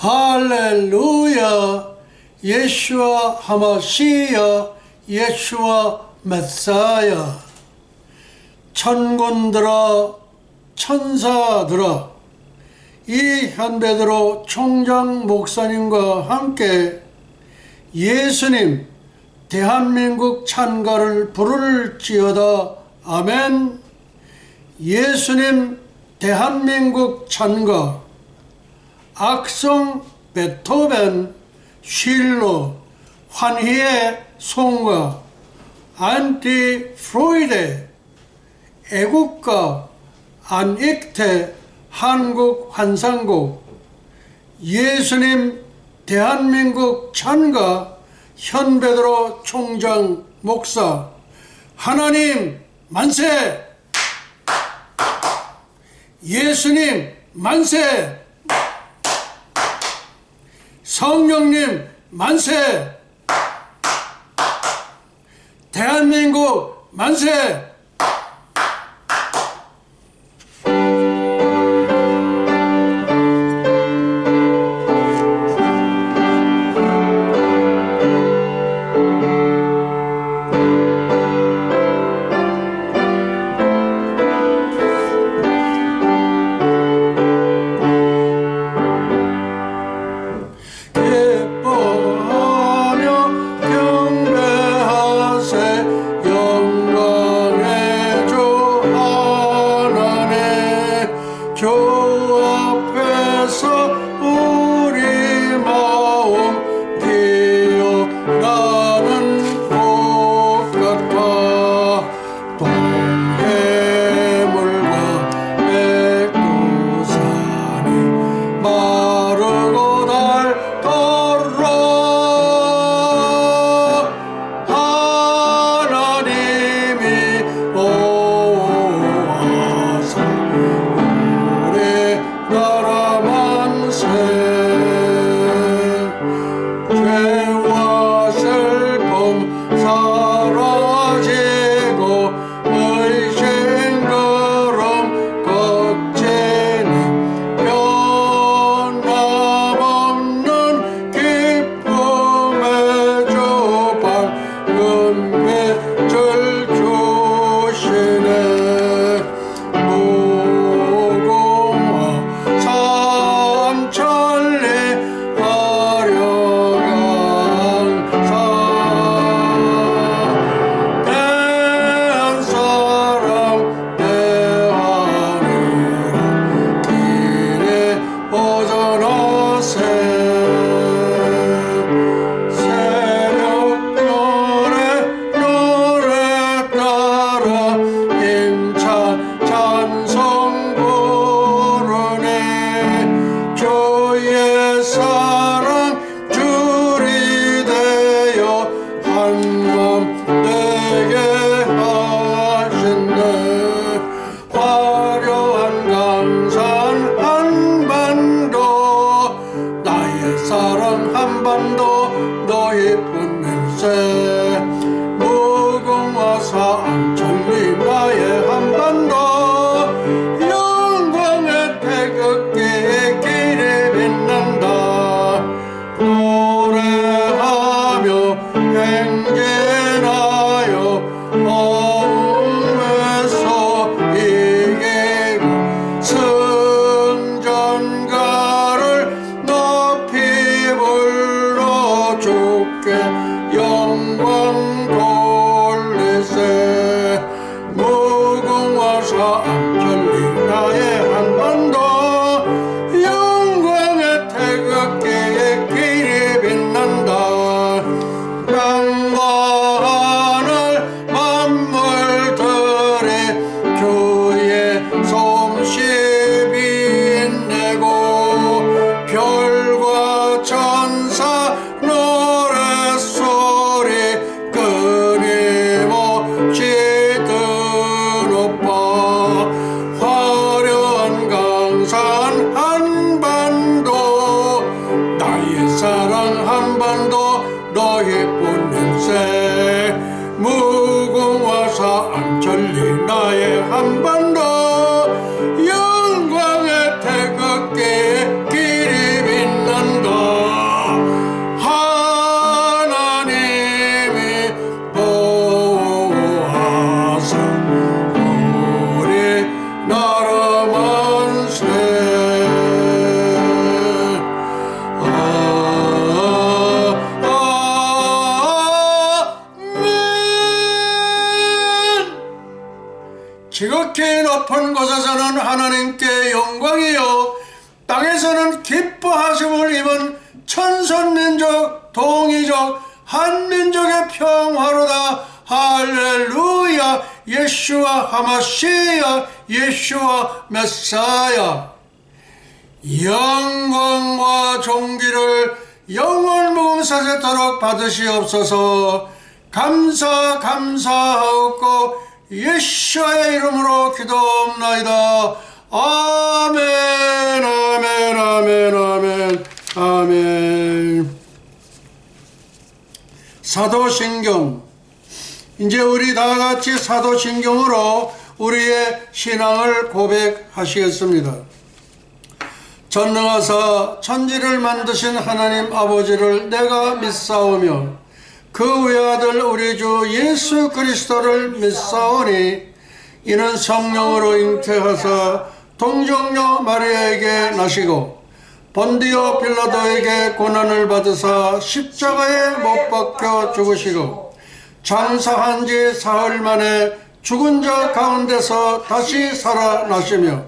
할렐루야. 예수와 하마시야, 예수와 메사야. 천군들아, 천사들아, 이 현베드로 총장 목사님과 함께 예수님 대한민국 찬가를 부를지어다. 아멘. 예수님 대한민국 찬가. 악성 베토벤, 실로, 환희의 송가, 안티 프로이데, 애국가, 안익태, 한국 환상곡, 예수님 대한민국 찬가, 현베드로 총장 목사. 하나님 만세! 예수님 만세! 성령님 만세! 대한민국 만세! 노래하며 행진하 지극히 높은 곳에서는 하나님께 영광이요 땅에서는 기뻐하심을 입은 천선민족 동이족 한민족의 평화로다. 할렐루야. 예수와 하마시야. 예수와 메사야. 영광과 존귀를 영원 무궁사세토록 받으시옵소서. 감사하옵고 예수의 이름으로 기도옵나이다. 아멘 아멘 아멘 아멘 아멘. 사도신경. 이제 우리 다같이 사도신경으로 우리의 신앙을 고백하시겠습니다. 전능하사 천지를 만드신 하나님 아버지를 내가 믿사오며 그 외아들 우리 주 예수 그리스도를 믿사오니 이는 성령으로 잉태하사 동정녀 마리아에게 나시고 본디오 빌라도에게 고난을 받으사 십자가에 못 박혀 죽으시고 장사한 지 사흘 만에 죽은 자 가운데서 다시 살아나시며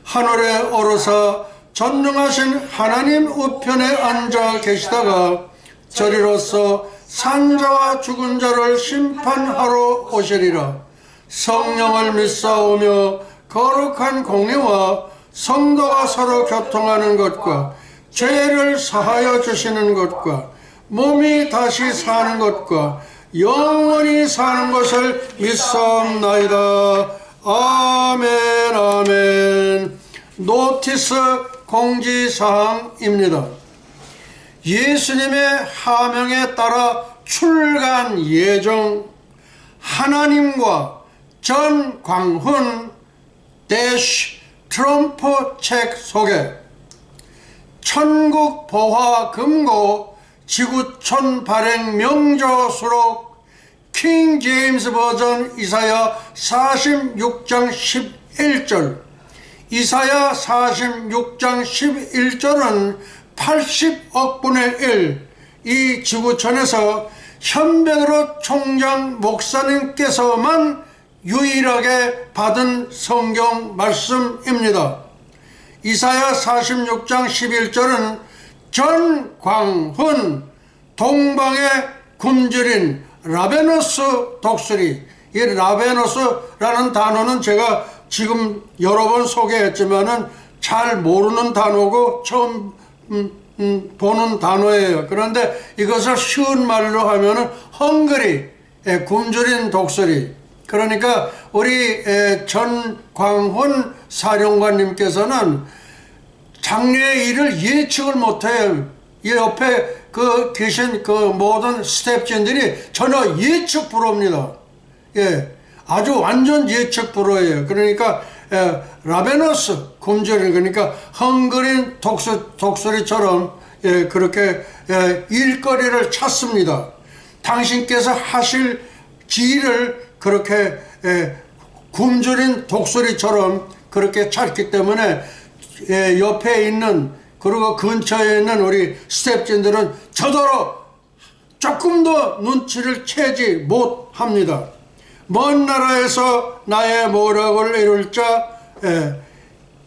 하늘에 오르사 전능하신 하나님 우편에 앉아 계시다가 저리로서 산자와 죽은 자를 심판하러 오시리라. 성령을 믿사오며 거룩한 공의와 성도가 서로 교통하는 것과 죄를 사하여 주시는 것과 몸이 다시 사는 것과 영원히 사는 것을 믿사옵나이다. 아멘 아멘. 노티스 공지사항입니다. 예수님의 하명에 따라 출간 예정 하나님과 전광훈 트럼프 책 소개. 천국 보화 금고 지구촌 발행 명조 수록 킹 제임스 버전 이사야 46장 11절. 이사야 46장 11절은 80억 분의 1, 이 지구촌에서 현베드로 총장 목사님께서만 유일하게 받은 성경 말씀입니다. 이사야 46장 11절은 전광훈 동방의 굶주린 라베노스 독수리. 이 라베노스라는 단어는 제가 지금 여러 번 소개했지만은 잘 모르는 단어고 처음 보는 단어예요. 그런데 이것을 쉬운 말로 하면은 헝그리, 굶주린 독수리. 그러니까 우리 전광훈 사령관님께서는 장래의 일을 예측을 못해요. 이 옆에 계신 모든 스태프진들이 전혀 예측 불허입니다. 예, 아주 완전 예측 불허예요. 그러니까 라베너스 굶주린, 그러니까 헝그린 독수리처럼 그렇게 일거리를 찾습니다. 당신께서 하실 일을 그렇게 굶주린 독수리처럼 그렇게 찾기 때문에 옆에 있는 그리고 근처에 있는 우리 스태프진들은 저더러 조금 더 눈치를 채지 못합니다. 먼 나라에서 나의 모락을 이룰 자,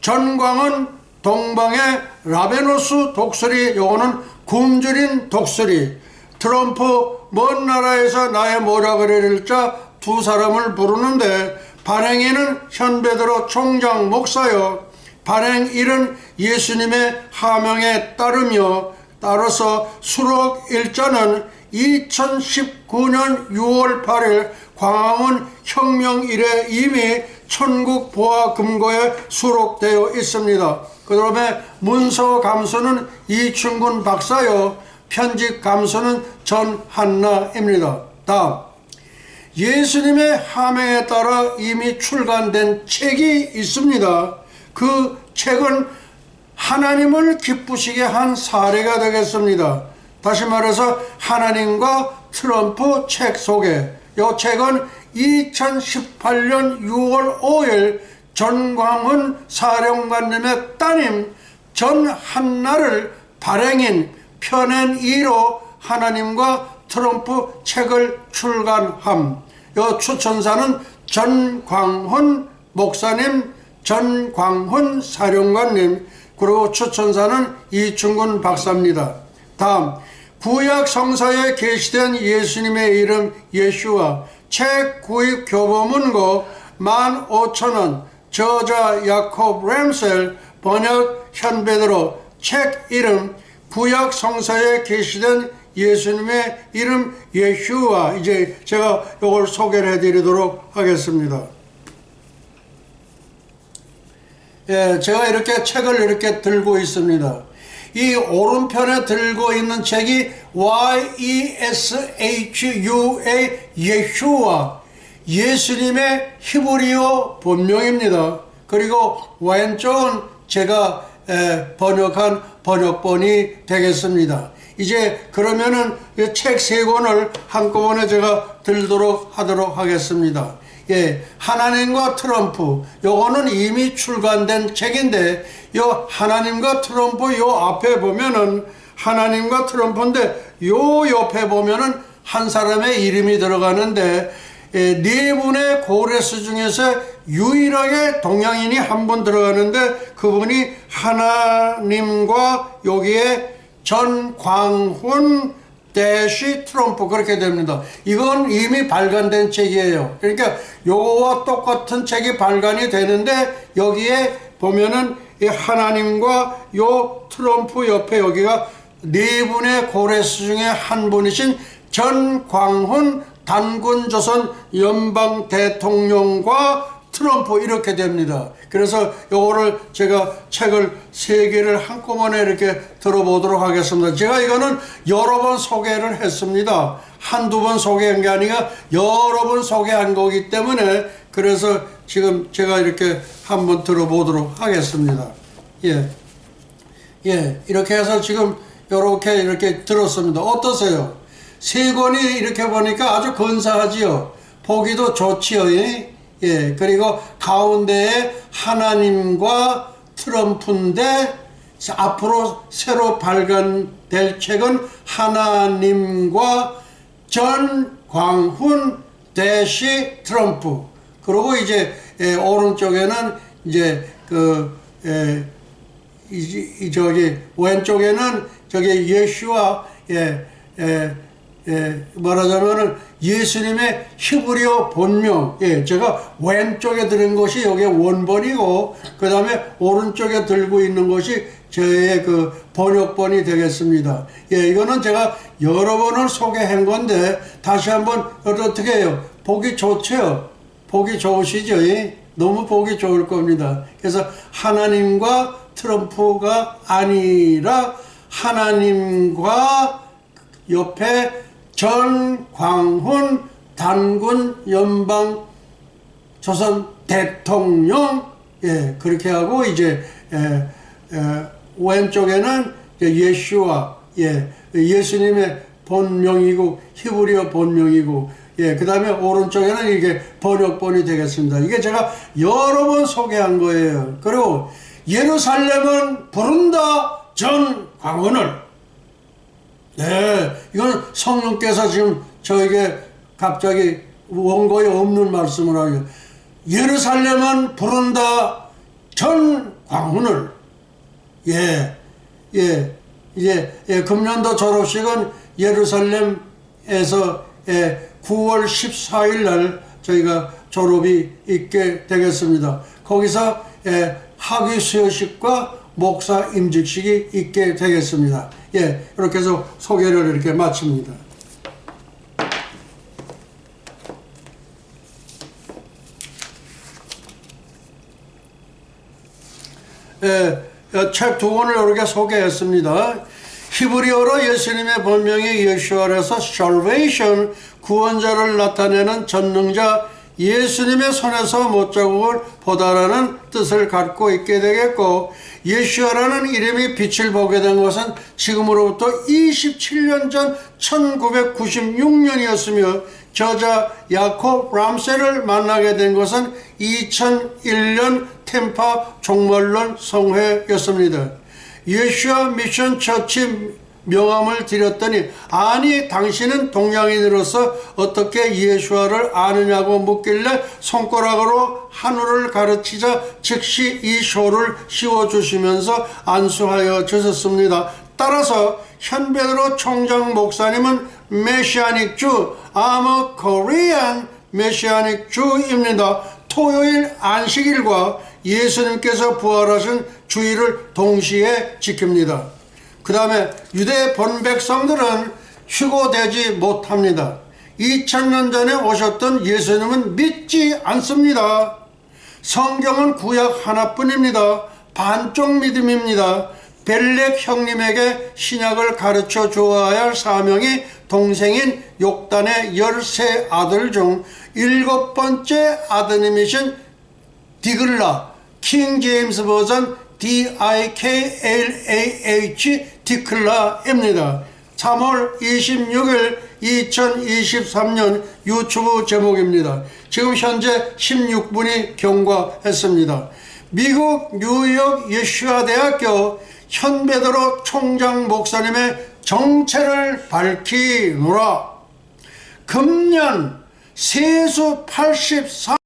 전광은 동방의 라베노스 독수리, 요거는 굶주린 독수리. 트럼프 먼 나라에서 나의 모락을 이룰 자 두 사람을 부르는데, 발행인은 현베드로 총장 목사요, 발행 1은 예수님의 하명에 따라서 수록 일자는 2019년 6월 8일 광화문 혁명 이래 이미 천국 보화 금고에 수록되어 있습니다. 그 다음에 문서 감수는 이충근 박사요, 편집 감수는 전한나입니다. 다음, 예수님의 하명에 따라 이미 출간된 책이 있습니다. 그 책은 하나님을 기쁘시게 한 사례가 되겠습니다. 다시 말해서 하나님과 트럼프 책 소개. 이 책은 2018년 6월 5일 전광훈 사령관님의 따님 전한나를 발행인 펴낸 2로 하나님과 트럼프 책을 출간함. 이 추천사는 전광훈 목사님, 전광훈 사령관님, 그리고 추천사는 이충근 박사입니다. 다음, 구약 성서에 게시된 예수님의 이름 예슈와 책 구입 교보문고 15,000원, 저자 야콥 램셀, 번역 현베드로, 책 이름 구약 성서에 게시된 예수님의 이름 예슈와. 이제 제가 이걸 소개를 해드리도록 하겠습니다. 예, 제가 이렇게 책을 이렇게 들고 있습니다. 이 오른편에 들고 있는 책이 YESHUA 예슈와, 예수님의 히브리어 본명입니다. 그리고 왼쪽은 제가 번역한 번역본이 되겠습니다. 이제 그러면은 책 세 권을 한꺼번에 제가 들도록 하도록 하겠습니다. 예, 하나님과 트럼프, 요거는 이미 출간된 책인데, 요 하나님과 트럼프 요 앞에 보면은 하나님과 트럼프인데, 요 옆에 보면은 한 사람의 이름이 들어가는데, 네 분의 고레스 중에서 유일하게 동양인이 한 분 들어가는데, 그분이 하나님과 여기에 전광훈 대시 트럼프, 그렇게 됩니다. 이건 이미 발간된 책이에요. 그러니까 요거와 똑같은 책이 발간이 되는데, 여기에 보면은 이 하나님과 요 트럼프 옆에 여기가 네 분의 고레스 중에 한 분이신 전광훈 단군조선 연방 대통령과 트럼프, 이렇게 됩니다. 그래서 요거를 제가 책을 세 개를 한꺼번에 이렇게 들어보도록 하겠습니다. 제가 이거는 여러 번 소개를 했습니다. 한두 번 소개한 게 아니라 여러 번 소개한 거기 때문에, 그래서 지금 제가 이렇게 한번 들어보도록 하겠습니다. 예. 예, 이렇게 해서 지금 이렇게 들었습니다. 어떠세요? 세 권이 이렇게 보니까 아주 근사하지요. 보기도 좋지요. 예, 그리고 가운데에 하나님과 트럼프인데, 앞으로 새로 발간될 책은 하나님과 전광훈 대시 트럼프. 그리고 이제 오른쪽에는 이제 저기 왼쪽에는 저기 예수와 말하자면은 예수님의 히브리어 본명. 예, 제가 왼쪽에 들은 것이 여기 원본이고, 그 다음에 오른쪽에 들고 있는 것이 저의 그 번역본이 되겠습니다. 예, 이거는 제가 여러 번을 소개한 건데, 다시 한번 어떻게 해요? 보기 좋죠? 보기 좋으시죠? 예? 너무 보기 좋을 겁니다. 그래서 하나님과 트럼프가 아니라 하나님과 옆에 전광훈 단군 연방 조선 대통령. 예, 그렇게 하고 이제 왼쪽에는 예수와, 예, 예수님의 본명이고 히브리어 본명이고, 예, 그 다음에 오른쪽에는 이게 번역본이 되겠습니다. 이게 제가 여러 번 소개한 거예요. 그리고 예루살렘은 부른다 전광훈을. 네, 이건 성령께서 지금 저에게 갑자기 원고에 없는 말씀을 하죠. 예루살렘은 부른다 전광훈을. 예, 예, 이제 금년도 졸업식은 예루살렘에서 9월 14일 날 저희가 졸업이 있게 되겠습니다. 거기서 학위 수여식과 목사 임직식이 있게 되겠습니다. 예, 이렇게 해서 소개를 이렇게 마칩니다. 책 두 권을 이렇게 소개했습니다. 히브리어로 예수님의 본명이 예수아라서 salvation, 구원자를 나타내는 전능자, 예수님의 손에서 못자국을 보다라는 뜻을 갖고 있게 되겠고, 예수아라는 이름이 빛을 보게 된 것은 지금으로부터 27년 전 1996년이었으며 저자 야콥 람셀을 만나게 된 것은 2001년 템파 종말론 성회였습니다. 예수아 미션 처치 명함을 드렸더니 아니 당신은 동양인으로서 어떻게 예수와를 아느냐고 묻길래 손가락으로 하늘을 가르치자 즉시 이 쇼를 씌워주시면서 안수하여 주셨습니다. 따라서 현 베드로 총장 목사님은 메시아닉 주, I'm a Korean 메시아닉 주입니다. 토요일 안식일과 예수님께서 부활하신 주일을 동시에 지킵니다. 그 다음에 유대 본백성들은 휴고되지 못합니다. 2000년 전에 오셨던 예수님은 믿지 않습니다. 성경은 구약 하나뿐입니다. 반쪽 믿음입니다. 벨렉 형님에게 신약을 가르쳐 주어야 할 사명이 동생인 욕단의 13 아들 중 7번째 아드님이신 디글라, 킹 제임스 버전 D-I-K-L-A-H 디클라입니다. 3월 26일 2023년 유튜브 제목입니다. 지금 현재 16분이 경과했습니다. 미국 뉴욕 예수와 대학교 현 베드로 총장 목사님의 정체를 밝히노라. 금년 세수 84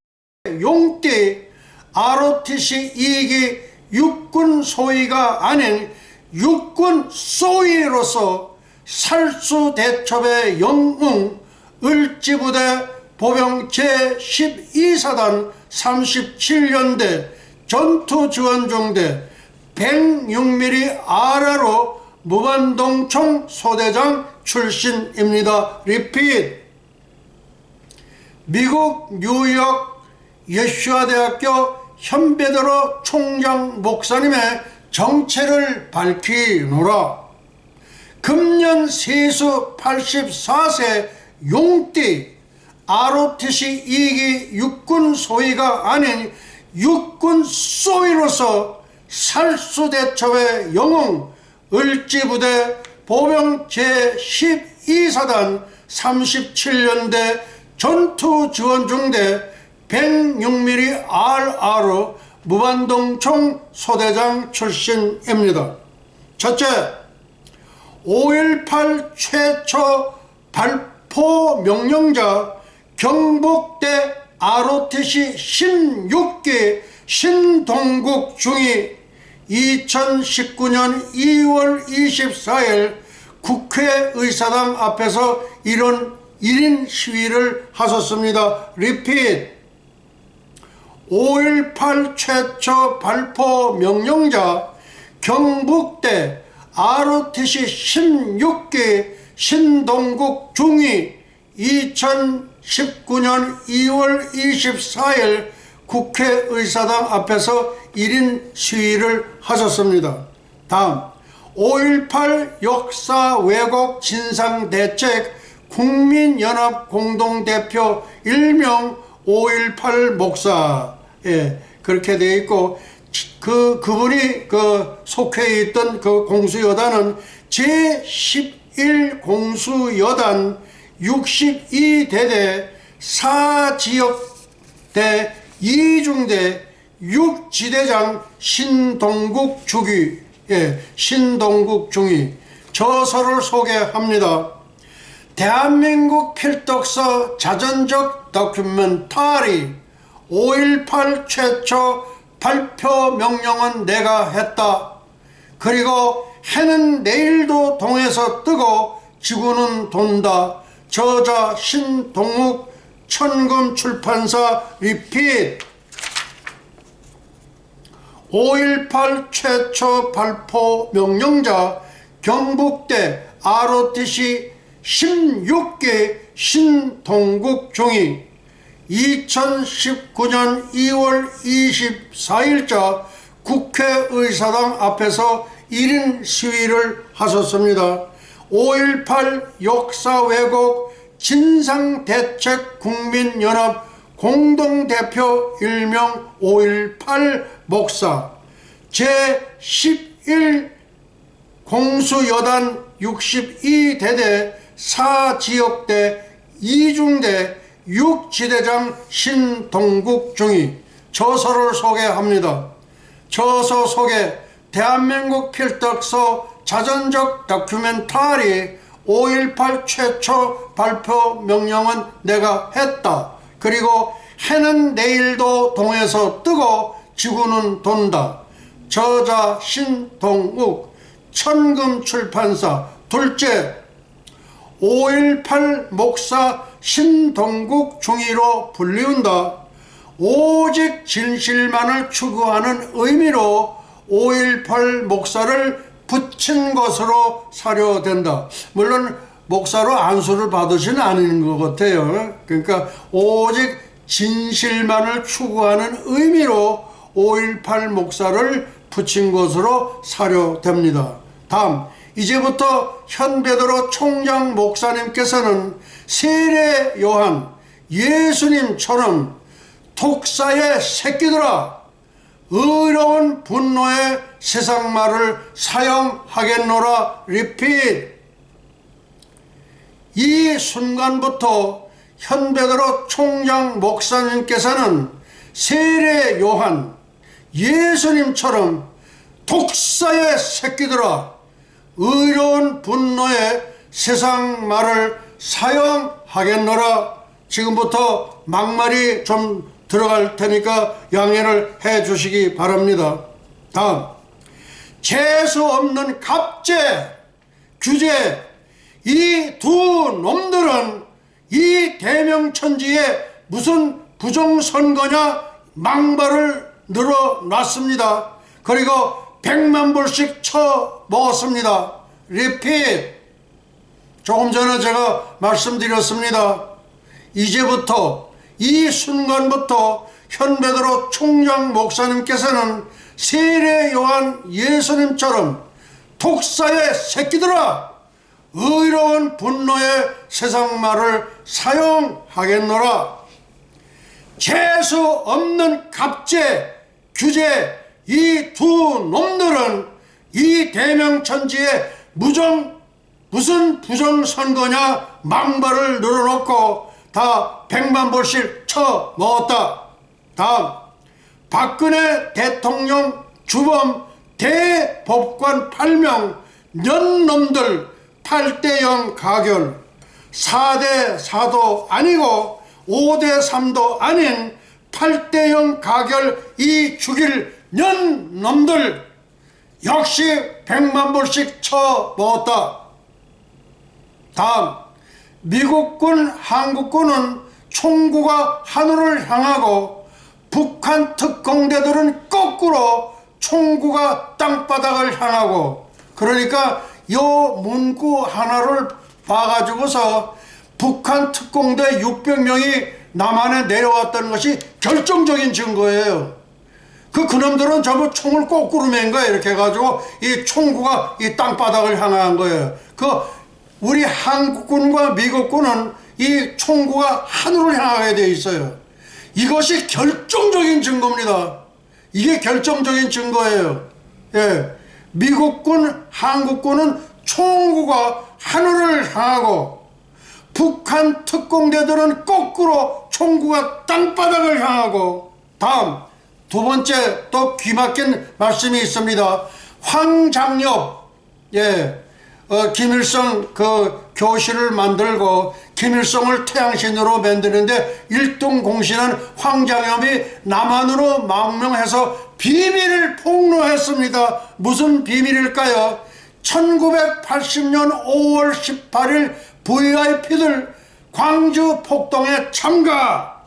용띠 ROTC 2기 육군 소위가 아닌 육군 소위로서 살수대첩의 영웅 을지부대 보병 제12사단 37년대 전투지원중대 106mm 아라로 무반동총 소대장 출신입니다. 리핏. 미국 뉴욕 예수아대학교 현 베드로 총장 목사님의 정체를 밝히노라. 금년 세수 84세 용띠 ROTC 2기 육군 소위가 아닌 육군 소위로서 살수대첩의 영웅 을지부대 보병 제12사단 37년대 전투지원중대 106mm RR 무반동총 소대장 출신입니다. 첫째, 5.18 최초 발포 명령자 경북대 ROTC 16기 신동국 중위 2019년 2월 24일 국회의사당 앞에서 이런 1인 시위를 하셨습니다. 리핏. 5.18 최초 발포 명령자 경북대 ROTC 16기 신동국 중위 2019년 2월 24일 국회의사당 앞에서 1인 시위를 하셨습니다. 다음, 5.18 역사 왜곡 진상대책 국민연합 공동대표 일명 5.18 목사, 예, 그렇게 되어 있고, 그분이 속해 있던 그 공수여단은 제11 공수여단 62대대 4지역대 2중대 6지대장 신동국 주기, 예, 신동국 중위. 저서를 소개합니다. 대한민국 필독서 자전적 다큐멘터리 5.18 최초 발표 명령은 내가 했다. 그리고 해는 내일도 동에서 뜨고 지구는 돈다. 저자 신동욱 천금출판사 리핏. 5.18 최초 발포 명령자 경북대 ROTC 16기 신동국 중위 2019년 2월 24일자 국회의사당 앞에서 1인 시위를 하셨습니다. 5.18 역사 왜곡 진상대책 국민연합 공동대표 일명 5.18 목사 제11 공수여단 62대대 4지역대 2중대 6지대장 신동국 중위. 저서를 소개합니다. 저서 소개. 대한민국 필독서 자전적 다큐멘터리 5.18 최초 발표 명령은 내가 했다. 그리고 해는 내일도 동에서 뜨고 지구는 돈다. 저자 신동욱, 천금출판사. 둘째, 5.18 목사 신동국 중위로 불리운다. 오직 진실만을 추구하는 의미로 5.18 목사를 붙인 것으로 사료된다. 물론 목사로 안수를 받으시는 아닌 것 같아요. 그러니까 오직 진실만을 추구하는 의미로 5.18 목사를 붙인 것으로 사료됩니다. 다음, 이제부터 현 베드로 총장 목사님께서는 세례 요한 예수님처럼 독사의 새끼들아, 의로운 분노의 세상말을 사용하겠노라. 리핏. 이 순간부터 현 베드로 총장 목사님께서는 세례 요한 예수님처럼 독사의 새끼들아, 의로운 분노의 세상말을 사용하겠노라. 지금부터 막말이 좀 들어갈 테니까 양해를 해 주시기 바랍니다. 다음, 재수 없는 갑제, 규제, 이 두 놈들은 이 대명천지에 무슨 부정선거냐 망발을 늘어놨습니다. 그리고 100만 불씩 쳐먹었습니다. 리핏. 조금 전에 제가 말씀드렸습니다. 이제부터 이 순간부터 현 베드로 총장 목사님께서는 세례 요한 예수님처럼 독사의 새끼들아, 의로운 분노의 세상말을 사용하겠노라. 재수 없는 갑제, 규제, 이 두 놈들은 이 대명천지에 무슨 부정선거냐 망발을 늘어놓고 다 100만 불씩 쳐먹었다. 다음, 박근혜 대통령 주범 대법관 8명 년놈들 8대0 가결, 4대4도 아니고 5대3도 아닌 8대0 가결 이 죽일 년놈들 역시 100만 불씩 쳐먹었다. 다음, 미국군, 한국군은 총구가 하늘을 향하고 북한 특공대들은 거꾸로 총구가 땅바닥을 향하고, 그러니까 요 문구 하나를 봐가지고서 북한 특공대 600명이 남한에 내려왔다는 것이 결정적인 증거예요. 그놈들은 전부 총을 거꾸로 맨 거예요. 이렇게 해가지고 이 총구가 이 땅바닥을 향한 거예요. 우리 한국군과 미국군은 이 총구가 하늘을 향하게 되어 있어요. 이것이 결정적인 증거입니다. 이게 결정적인 증거예요. 예. 미국군, 한국군은 총구가 하늘을 향하고 북한 특공대들은 거꾸로 총구가 땅바닥을 향하고. 다음, 두 번째 또 귀막힌 말씀이 있습니다. 황장엽, 김일성 교실을 만들고 김일성을 태양신으로 만드는데 1등 공신한 황장엽이 남한으로 망명해서 비밀을 폭로했습니다. 무슨 비밀일까요? 1980년 5월 18일 VIP들 광주 폭동에 참가,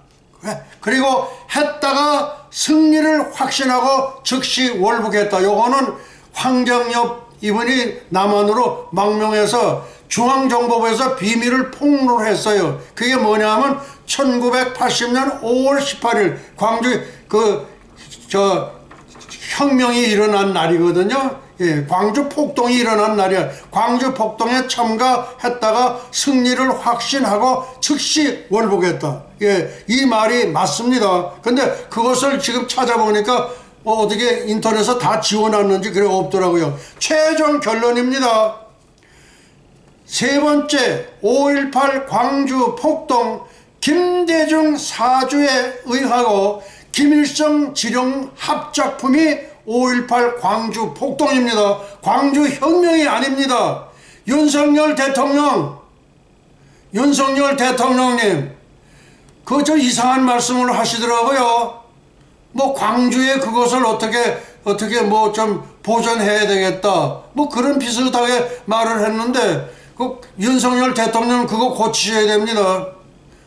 그리고 했다가 승리를 확신하고 즉시 월북했다. 요거는 황장엽 이분이 남한으로 망명해서 중앙정보부에서 비밀을 폭로를 했어요. 그게 뭐냐면 1980년 5월 18일 광주 혁명이 일어난 날이거든요. 예, 광주 폭동이 일어난 날이야. 광주 폭동에 참가했다가 승리를 확신하고 즉시 월북했다. 예, 이 말이 맞습니다. 근데 그것을 지금 찾아보니까 어떻게 인터넷에 다 지워놨는지 그래 없더라고요. 최종 결론입니다. 세 번째, 5.18 광주 폭동 김대중 사주에 의하고 김일성 지령 합작품이 5.18 광주 폭동입니다. 광주 혁명이 아닙니다. 윤석열 대통령님, 그 저 이상한 말씀을 하시더라고요. 뭐 광주에 그것을 어떻게 뭐 좀 보존해야 되겠다, 뭐 그런 비슷하게 말을 했는데, 그 윤석열 대통령 그거 고치셔야 됩니다.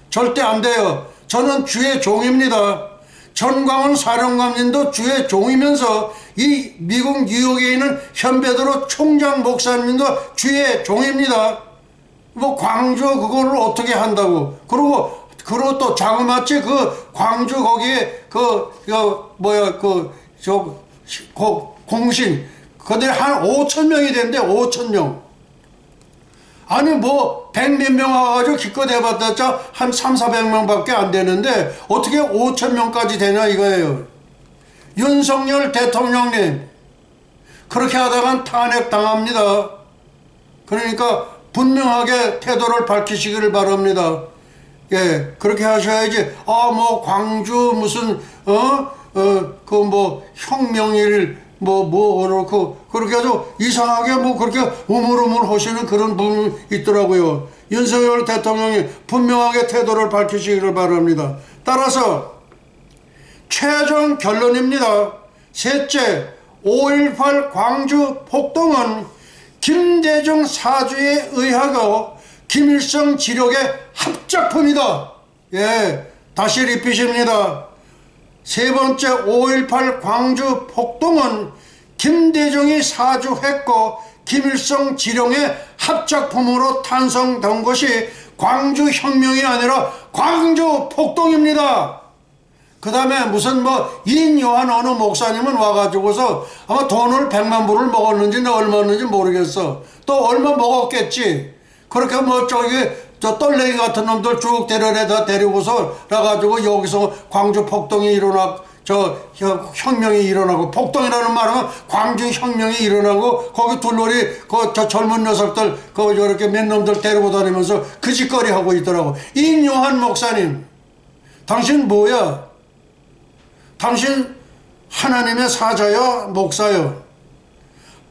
절대 안 돼요. 저는 주의 종입니다. 전광훈 사령관님도 주의 종이면서 이 미국 뉴욕에 있는 현배도로 총장 목사님도 주의 종입니다. 뭐 광주 그거를 어떻게 한다고. 그리고 또 자그마치 그 광주 거기에 공신 그들 한 5,000명이 된대. 5,000명. 아니 뭐 100몇 명 와가지고 기껏 해봤자 한 300~400명밖에 안 되는데 어떻게 5,000명까지 되냐 이거예요. 윤석열 대통령님, 그렇게 하다간 탄핵당합니다. 그러니까 분명하게 태도를 밝히시기를 바랍니다. 예, 그렇게 하셔야지. 뭐 광주 무슨 그 뭐 혁명일 그렇게 아주 이상하게 그렇게 우물우물 하시는 그런 분이 있더라고요. 윤석열 대통령이 분명하게 태도를 밝히시기를 바랍니다. 따라서 최종 결론입니다. 셋째, 5.18 광주 폭동은 김대중 사주에 의하고 김일성 지력의 합작품이다. 예, 다시 리핏입니다. 세 번째, 5.18 광주 폭동은 김대중이 사주했고 김일성 지령의 합작품으로 탄생된 것이 광주 혁명이 아니라 광주 폭동입니다. 그 다음에 무슨 인요한 어느 목사님은 와가지고서 아마 돈을 100만 불을 먹었는지 얼마였는지 모르겠어. 또 얼마 먹었겠지. 그렇게 저 떨레기 같은 놈들 쭉 데려다 데리고서 나가지고 여기서 광주 폭동이 혁명이 일어나고, 폭동이라는 말은 광주 혁명이 일어나고 거기 둘러리 저 젊은 녀석들 저렇게 몇 놈들 데리고 다니면서 그 짓거리 하고 있더라고. 인요한 목사님, 당신 뭐야? 당신 하나님의 사자야, 목사야?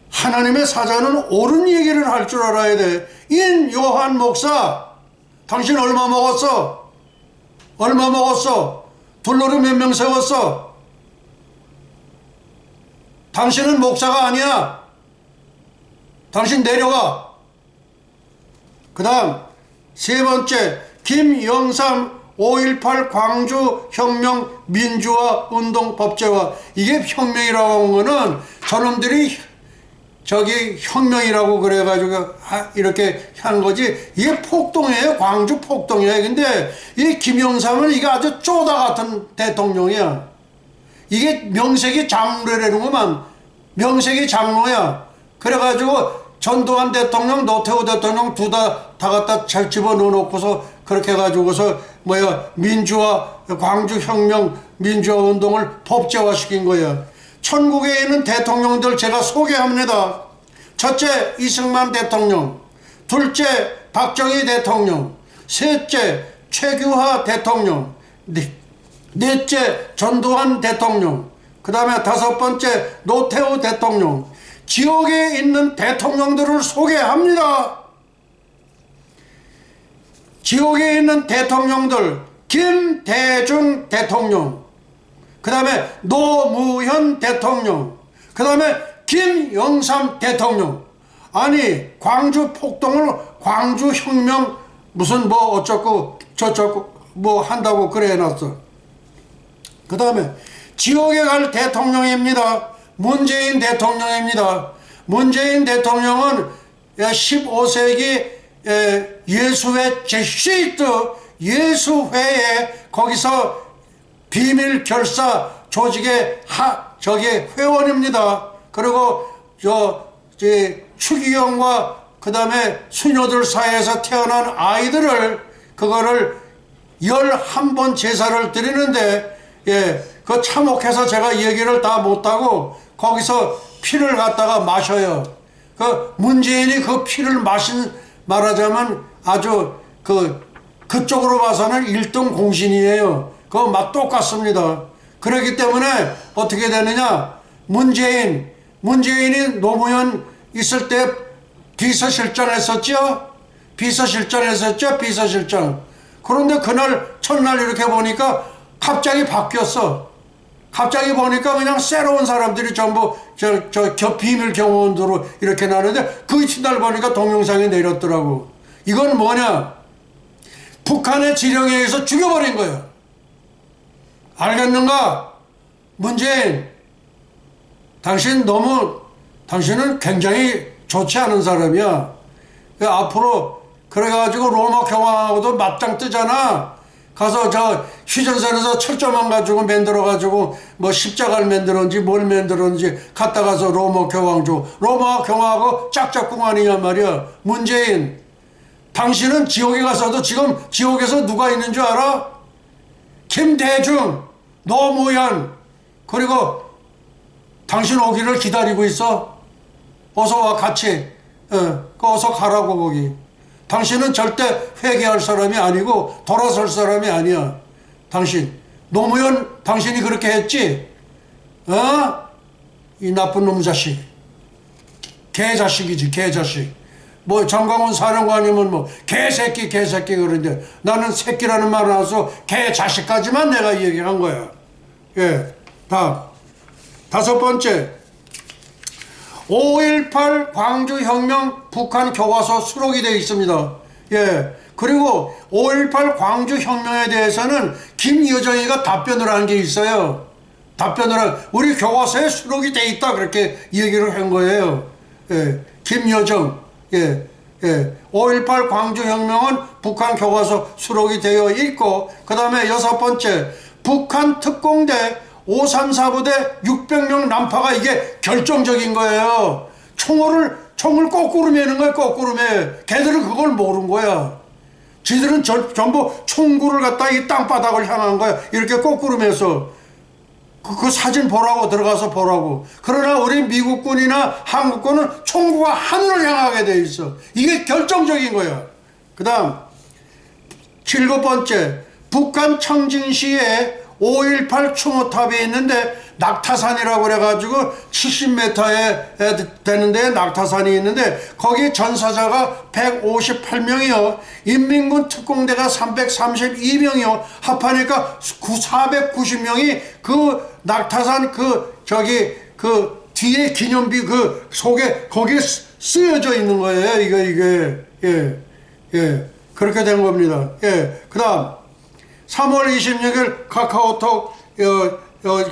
하나님의 사자는 옳은 얘기를 할 줄 알아야 돼. 인요한 목사, 당신 얼마 먹었어? 얼마 먹었어? 둘러리 몇 명 세웠어? 당신은 목사가 아니야. 당신 내려가. 그 다음 세 번째, 김영삼 5.18 광주 혁명 민주화 운동 법제화. 이게 혁명이라고 한 거는 저놈들이 혁명이라고 그래가지고 이렇게 한 거지. 이게 폭동이에요. 광주 폭동이에요. 근데 이 김영삼은 이게 아주 쪼다 같은 대통령이야. 이게 명색이 장로라는구만. 명색이 장로야. 그래가지고 전두환 대통령, 노태우 대통령 다 갖다 잘 집어넣어놓고서 그렇게 해가지고서 민주화, 광주 혁명 민주화 운동을 법제화시킨 거야. 천국에 있는 대통령들 제가 소개합니다. 첫째, 이승만 대통령. 둘째, 박정희 대통령. 셋째, 최규하 대통령. 넷째, 전두환 대통령. 그 다음에 다섯 번째, 노태우 대통령. 지옥에 있는 대통령들을 소개합니다. 지옥에 있는 대통령들, 김대중 대통령, 그 다음에 노무현 대통령, 그 다음에 김영삼 대통령. 아니 광주 폭동을 광주 혁명 무슨 어쩌고 저쩌고 한다고 그래 놨어. 그 다음에 지옥에 갈 대통령입니다. 문재인 대통령입니다. 문재인 대통령은 15세기 예수회 제시트 예수회에 거기서 비밀 결사 조직의 회원입니다. 그리고 추기경과 그 다음에 수녀들 사이에서 태어난 아이들을 그거를 11번 제사를 드리는데, 그 참혹해서 제가 얘기를 다 못하고 거기서 피를 갖다가 마셔요. 그 문재인이 그 피를 말하자면 아주 그쪽으로 봐서는 1등 공신이에요. 그거 똑같습니다. 그렇기 때문에 어떻게 되느냐, 문재인이 노무현 있을 때 비서실장 했었죠? 비서실장. 그런데 그날 첫날 이렇게 보니까 갑자기 바뀌었어. 갑자기 보니까 그냥 새로운 사람들이 전부 비밀 경호원으로 이렇게 나는데 그 이튿날 보니까 동영상이 내렸더라고. 이건 뭐냐? 북한의 지령에 의해서 죽여버린 거야. 알겠는가? 문재인, 당신은 굉장히 좋지 않은 사람이야. 앞으로 그래가지고 로마 교황하고도 맞짱 뜨잖아. 가서 저 휴전선에서 철조망 가지고 만들어가지고 뭐 십자가를 만들었는지 뭘 만들었는지 갔다 가서 로마 교황하고 짝짝꿍 아니냐 말이야. 문재인, 당신은 지옥에 가서도 지금 지옥에서 누가 있는 줄 알아? 김대중, 노무현, 그리고 당신 오기를 기다리고 있어. 어서 와 같이. 어서 가라고 거기. 당신은 절대 회개할 사람이 아니고 돌아설 사람이 아니야. 노무현 당신이 그렇게 했지? 이 나쁜 놈 자식. 개자식이지, 개자식. 뭐 장광훈 사령관이면 뭐 개새끼 그러는데 나는 새끼라는 말을 안 써. 개자식까지만 내가 얘기한 거야. 예. 다섯 번째. 5.18 광주혁명 북한 교과서 수록이 되어 있습니다. 예. 그리고 5.18 광주혁명에 대해서는 김여정이가 답변을 한 게 있어요. 우리 교과서에 수록이 되어 있다. 그렇게 얘기를 한 거예요. 예. 김여정. 예. 5.18 광주혁명은 북한 교과서 수록이 되어 있고, 그 다음에 여섯 번째. 북한 특공대 534부대 600명 난파가 이게 결정적인 거예요. 총을 거꾸로 매는 거야, 거꾸로 매. 걔들은 그걸 모르는 거야. 지들은 전부 총구를 갖다 이 땅바닥을 향한 거야. 이렇게 거꾸로 매서. 그 사진 들어가서 보라고. 그러나 우리 미국군이나 한국군은 총구가 하늘을 향하게 돼 있어. 이게 결정적인 거야. 그 다음, 일곱 번째. 북한 청진시에 5.18 추모탑이 있는데 낙타산이라고 그래가지고 70m에 되는데 낙타산이 있는데 거기 전사자가 158명이요. 인민군 특공대가 332명이요. 합하니까 490명이 그 낙타산 그 뒤에 기념비 그 속에 거기에 쓰여져 있는 거예요. 이게. 예. 그렇게 된 겁니다. 예. 그 다음. 3월 26일 카카오톡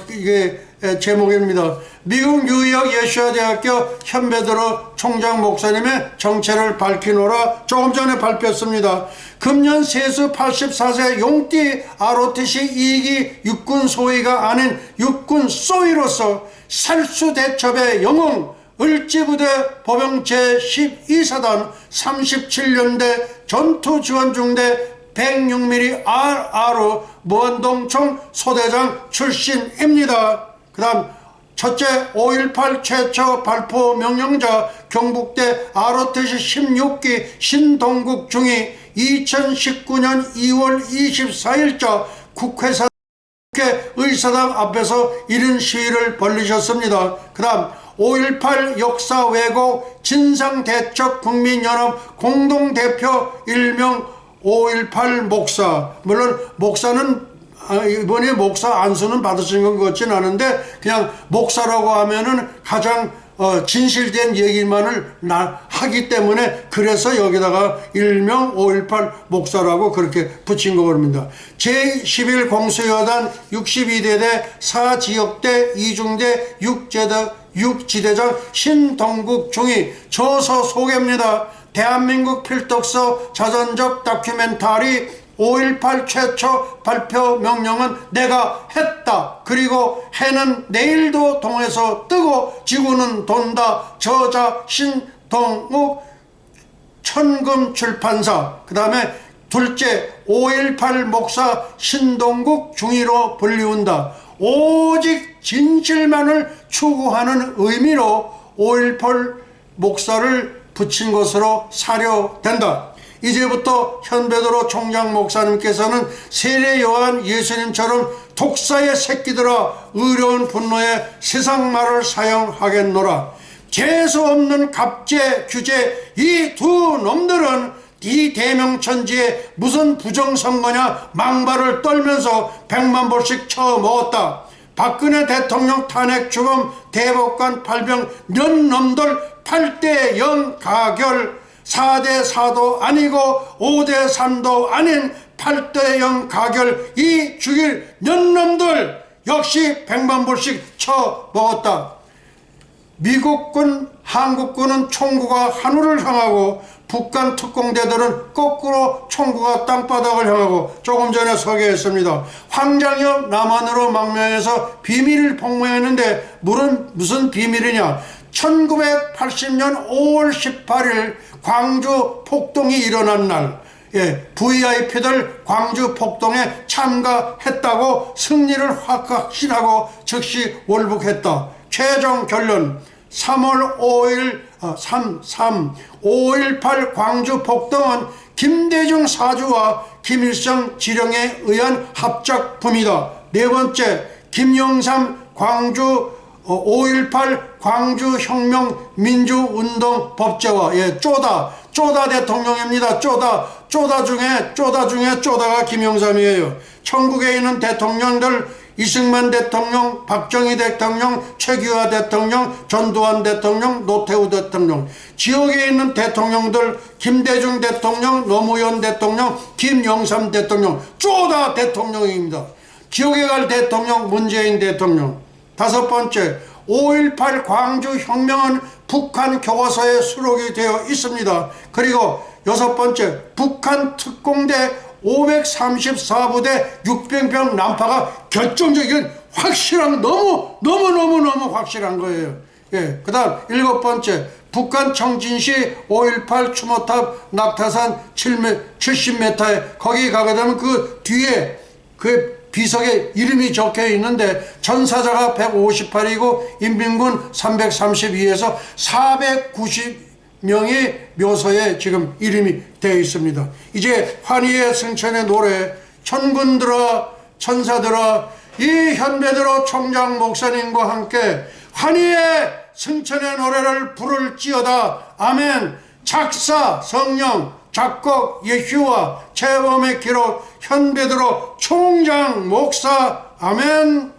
이게 제목입니다. 미국 뉴욕 예수야대학교 현베드로 총장 목사님의 정체를 밝히노라 조금 전에 발표했습니다. 금년 세수 84세 용띠 ROTC 2기 육군 소위가 아닌 육군 소위로서 살수대첩의 영웅 을지부대 보병 제12사단 37년대 전투지원중대 106mm RR 무한동총 소대장 출신입니다. 그 다음 첫째 5.18 최초 발포 명령자 경북대 ROTC 16기 신동국 중위 2019년 2월 24일자 국회 의사당 앞에서 이른 시위를 벌이셨습니다. 그 다음 5.18 역사 왜곡 진상대척 국민연합 공동대표 일명 5.18 목사. 물론 목사는 이번에 목사 안수는 받으신 것 같진 않은데 그냥 목사라고 하면은 가장 진실된 얘기만을 하기 때문에 그래서 여기다가 일명 5.18 목사라고 그렇게 붙인 겁니다. 제11 공수여단 62대대 4지역대 2중대 6지대장 신동국 중위 저서 소개입니다. 대한민국 필독서 자전적 다큐멘터리 5.18 최초 발표 명령은 내가 했다. 그리고 해는 내일도 동에서 뜨고 지구는 돈다. 저자 신동욱 천금 출판사. 그 다음에 둘째 5.18 목사 신동국 중위로 불리운다. 오직 진실만을 추구하는 의미로 5.18 목사를 붙인 것으로 사료된다. 이제부터 현베드로 총장 목사님께서는 세례 요한 예수님처럼 독사의 새끼들아 의로운 분노에 세상 말을 사용하겠노라. 재수 없는 갑제 규제 이 두 놈들은 이 대명천지에 무슨 부정선거냐 망발을 떨면서 100만 불씩 쳐먹었다. 박근혜 대통령 탄핵 주범 대법관 발병 몇 놈들 8대 0 가결 4대 4도 아니고 5대 3도 아닌 8대 0 가결 이 죽일 몇 놈들 역시 100만 불씩 쳐먹었다. 미국군, 한국군은 총구가 하늘을 향하고 북한 특공대들은 거꾸로 총구가 땅바닥을 향하고 조금 전에 소개했습니다. 황장엽 남한으로 망명해서 비밀을 폭로했는데 무슨 비밀이냐. 1980년 5월 18일 광주 폭동이 일어난 날 VIP들 광주 폭동에 참가했다고 승리를 확실하고 즉시 월북했다. 최종 결론 3월 5.18 광주 폭동은 김대중 사주와 김일성 지령에 의한 합작품이다. 네 번째, 김영삼 광주 5.18 광주혁명 민주운동 법제화 쪼다 대통령입니다. 쪼다 중에 쪼다가 김영삼이에요. 천국에 있는 대통령들 이승만 대통령, 박정희 대통령, 최규하 대통령, 전두환 대통령, 노태우 대통령, 지역에 있는 대통령들 김대중 대통령, 노무현 대통령, 김영삼 대통령, 쪼다 대통령입니다. 지옥에 갈 대통령 문재인 대통령. 다섯 번째, 5.18 광주혁명은 북한 교과서에 수록이 되어 있습니다. 그리고 여섯 번째, 북한 특공대 534부대 600명 난파가 결정적인 확실한 너무 확실한 거예요. 그 다음 일곱 번째, 북한 청진시 5.18 추모탑 낙타산 70m에 거기 가게 되면 그 뒤에 그 비석에 이름이 적혀 있는데 전사자가 158이고 인민군 332에서 490명의 묘소에 지금 이름이 되어 있습니다. 이제 환희의 승천의 노래 천군들아 천사들아 이 현베드로 총장 목사님과 함께 환희의 승천의 노래를 부를지어다. 아멘. 작사 성령 작곡 예슈와 재범의 기록 현베드로 총장 목사. 아멘.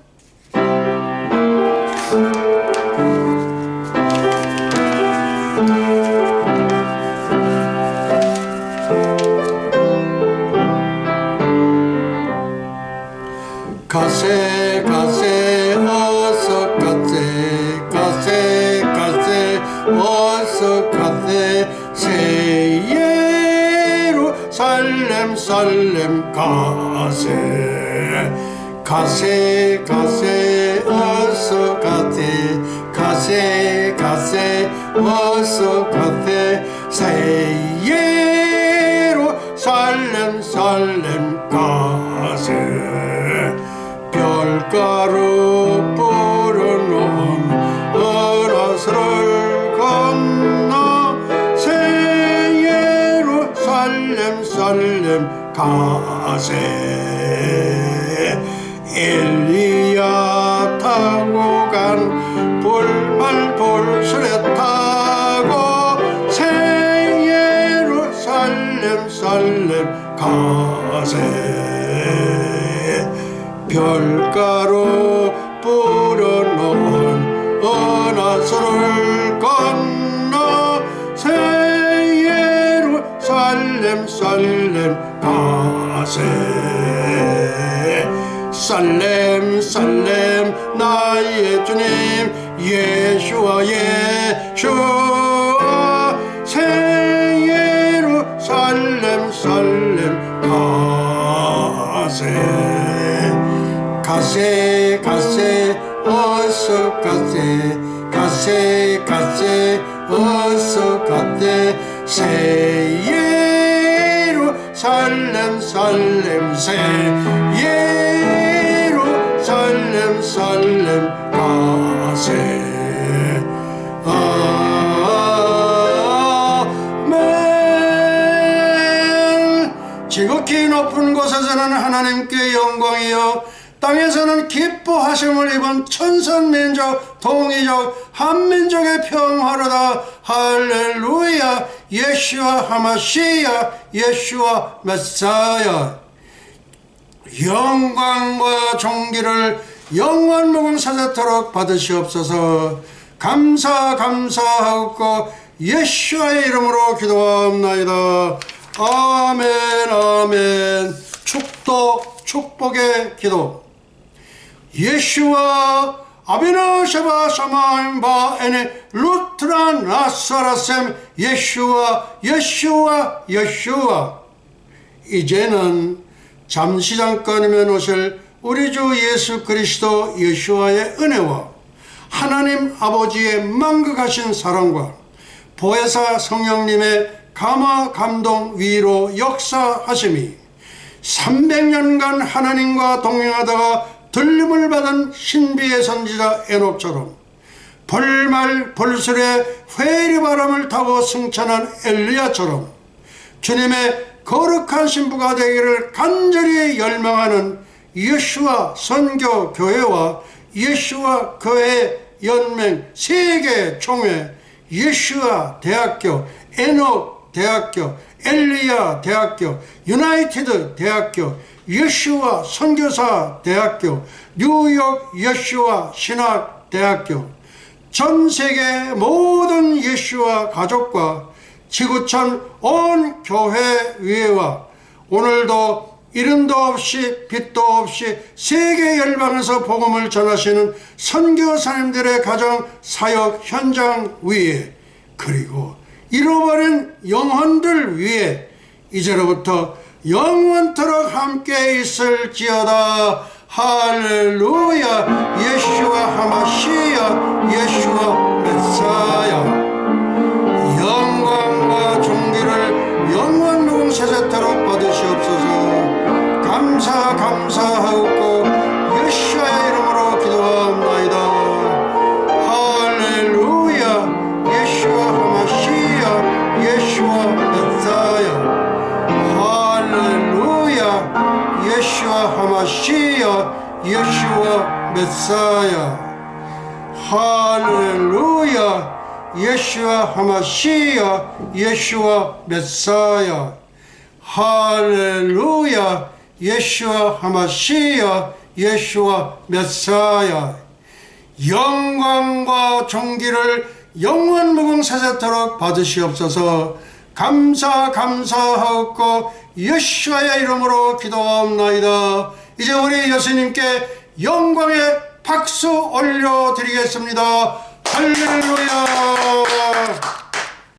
가세 가세 어서 가세 가세 가세 어서 가세 새 예루살렘 살렘 가세 가세 가세 어서 가세 가세 가세 어서 가세 새 예루살렘 살렘 가세 별가루 뿌려놓은 은하수를 건너 새 예루살렘 살렘 가세 엘리야 타고 간 불말 불술에 타고 새 예루살렘 살렘 가세 별가루 뿌려놓은 은하수를 건너 새 예루살렘 살렘 가세 살렘 살렘 나의 주님 예수와 예수와 새 예루살렘 살렘 가세 가세 가세 어서 가세 가세 가세 어서 가세 새 예루살렘 살렘 새 예루살렘 살렘 가세 아멘. 땅에서는 기뻐하심을 입은 천선민족 동이족 한민족의 평화로다. 할렐루야. 예수와 하마시야. 예수와 메사야. 영광과 존귀를 영원 무궁사자토록 받으시옵소서. 감사하옵고 예수와의 이름으로 기도합나이다. 아멘 아멘. 축복의 기도. 예수와 아비누샤바 사마임바 에네 루트라 나사라셈. 예수와 이제는 잠시 잠깐이면 오실 우리 주 예수 그리스도 예수와의 은혜와 하나님 아버지의 만극하신 사랑과 보혜사 성령님의 감화 감동 위로 역사하심이 300년간 하나님과 동행하다가 들림을 받은 신비의 선지자 에녹처럼 벌말 벌술에 회리바람을 타고 승천한 엘리야처럼 주님의 거룩한 신부가 되기를 간절히 열망하는 예수와 선교 교회와 예수와 그의 연맹 세계 총회, 예수와 대학교, 에녹 대학교, 엘리야 대학교, 유나이티드 대학교, 예수와 선교사 대학교, 뉴욕 예수와 신학 대학교, 전 세계 모든 예수와 가족과 지구촌 온 교회 위에와 오늘도 이름도 없이 빛도 없이 세계 열방에서 복음을 전하시는 선교사님들의 가정 사역 현장 위에 그리고 잃어버린 영혼들 위에 이제로부터 영원토록 함께 있을지어다. 할렐루야. 예수와 하마시야. 예수와 메사야. 영광과 존귀를 영원 무궁사자토록 받으시옵소서. 감사하옵고 예수의 이름으로 기도합나이다. 할렐루야. 예수와 하마시야. 예수와 메사야. 할렐루야. 예수와 하마시야. 예수와 메사야. 할렐루야. 예수와 하마시야. 예수와 메사야. 할렐루야. 예수와 하마시야. 예수와 메사야. 영광과 존귀를 영원 무궁사자토록 받으시옵소서. 감사하옵고 예수와의 이름으로 기도합나이다. 이제 우리 예수님께 영광의 박수 올려드리겠습니다. 할렐루야.